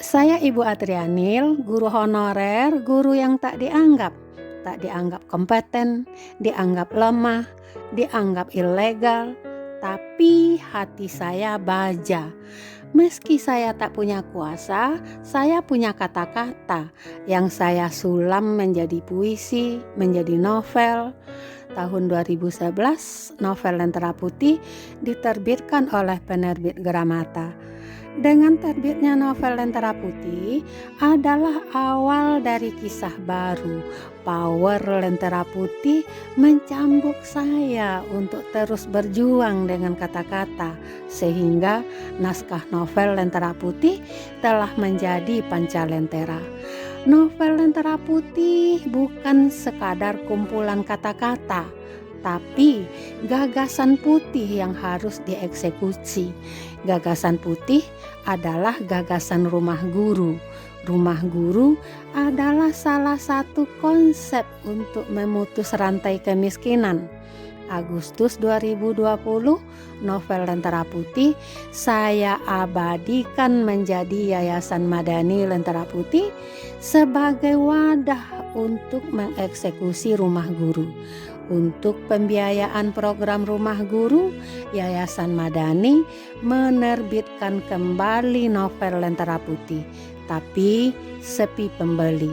Saya Ibu Atrianil, guru honorer, guru yang tak dianggap kompeten, dianggap lemah, dianggap ilegal, tapi hati saya baja. Meski saya tak punya kuasa, saya punya kata-kata yang saya sulam menjadi puisi, menjadi novel. Tahun 2011, novel Lentera Putih diterbitkan oleh penerbit Gramata. Dengan terbitnya novel Lentera Putih adalah awal dari kisah baru. Power Lentera Putih mencambuk saya untuk terus berjuang dengan kata-kata, sehingga naskah novel Lentera Putih telah menjadi Pancalentera. Novel Lentera Putih bukan sekadar kumpulan kata-kata, tapi gagasan putih yang harus dieksekusi. Gagasan putih adalah gagasan rumah guru. Rumah guru adalah salah satu konsep untuk memutus rantai kemiskinan. Agustus 2020, novel Lentera Putih saya abadikan menjadi Yayasan Madani Lentera Putih sebagai wadah untuk mengeksekusi rumah guru. Untuk pembiayaan program rumah guru, Yayasan Madani menerbitkan kembali novel Lentera Putih, tapi sepi pembeli.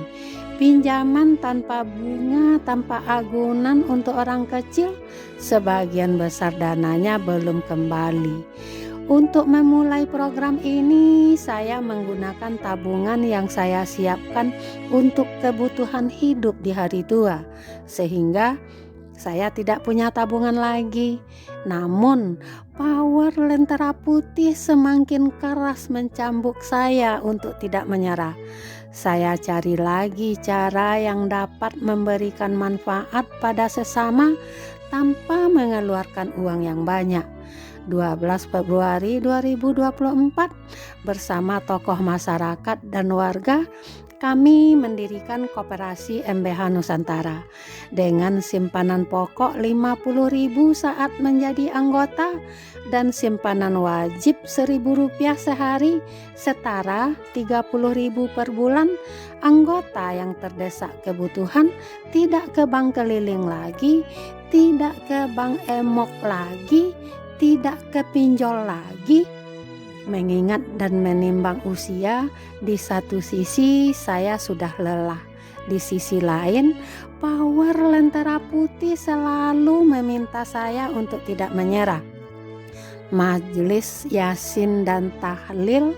Pinjaman tanpa bunga, tanpa agunan untuk orang kecil, sebagian besar dananya belum kembali. Untuk memulai program ini, saya menggunakan tabungan yang saya siapkan untuk kebutuhan hidup di hari tua, sehingga saya tidak punya tabungan lagi. Namun, power Lentera Putih semakin keras mencambuk saya untuk tidak menyerah. Saya cari lagi cara yang dapat memberikan manfaat pada sesama tanpa mengeluarkan uang yang banyak. 12 Februari 2024, bersama tokoh masyarakat dan warga, kami mendirikan Koperasi MBH Nusantara dengan simpanan pokok 50.000 saat menjadi anggota dan simpanan wajib Rp1.000 sehari, setara 30.000 per bulan. Anggota yang terdesak kebutuhan tidak ke bank keliling lagi, tidak ke bank emok lagi, tidak ke pinjol lagi. Mengingat dan menimbang usia, di satu sisi saya sudah lelah. Di sisi lain, power Lentera Putih selalu meminta saya untuk tidak menyerah. Majelis Yasin dan Tahlil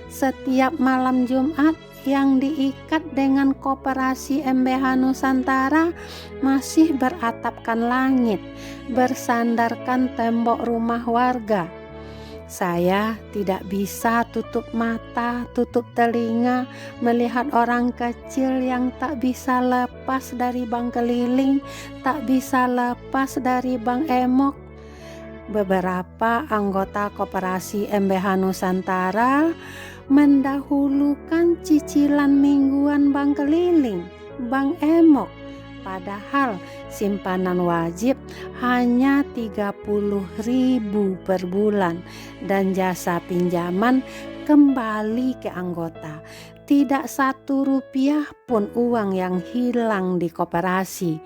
setiap malam Jumat yang diikat dengan Koperasi MBH Nusantara masih beratapkan langit, bersandarkan tembok rumah warga. Saya tidak bisa tutup mata, tutup telinga melihat orang kecil yang tak bisa lepas dari bank keliling, tak bisa lepas dari bank emok. Beberapa anggota Koperasi MBH Nusantara mendahulukan cicilan mingguan bank keliling, bank emok. Padahal simpanan wajib hanya 30.000 per bulan dan jasa pinjaman kembali ke anggota. Tidak Rp1 pun uang yang hilang di koperasi.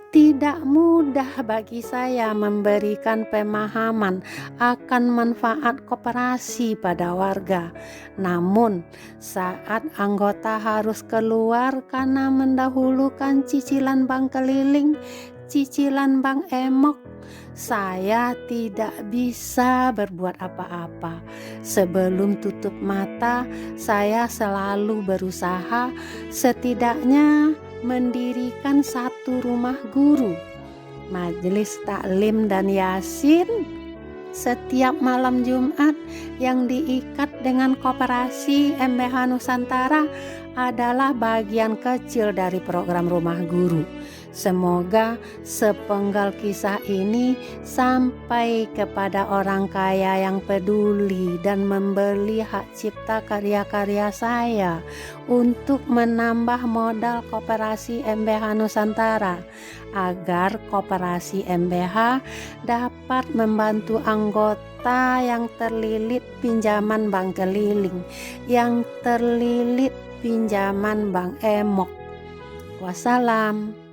Tidak mudah bagi saya memberikan pemahaman akan manfaat koperasi pada warga. Namun, saat anggota harus keluar karena mendahulukan cicilan bank keliling, cicilan bank emok, saya tidak bisa berbuat apa-apa. Sebelum tutup mata, saya selalu berusaha setidaknya mendirikan satu rumah guru, majelis taklim dan yasin setiap malam Jumat yang diikat dengan Koperasi MBH Nusantara adalah bagian kecil dari program rumah guru. Semoga sepenggal kisah ini sampai kepada orang kaya yang peduli dan membeli hak cipta karya-karya saya untuk menambah modal Koperasi MBH Nusantara, agar Koperasi MBH dapat membantu anggota kita yang terlilit pinjaman bank keliling, yang terlilit pinjaman bank emok. Wassalam.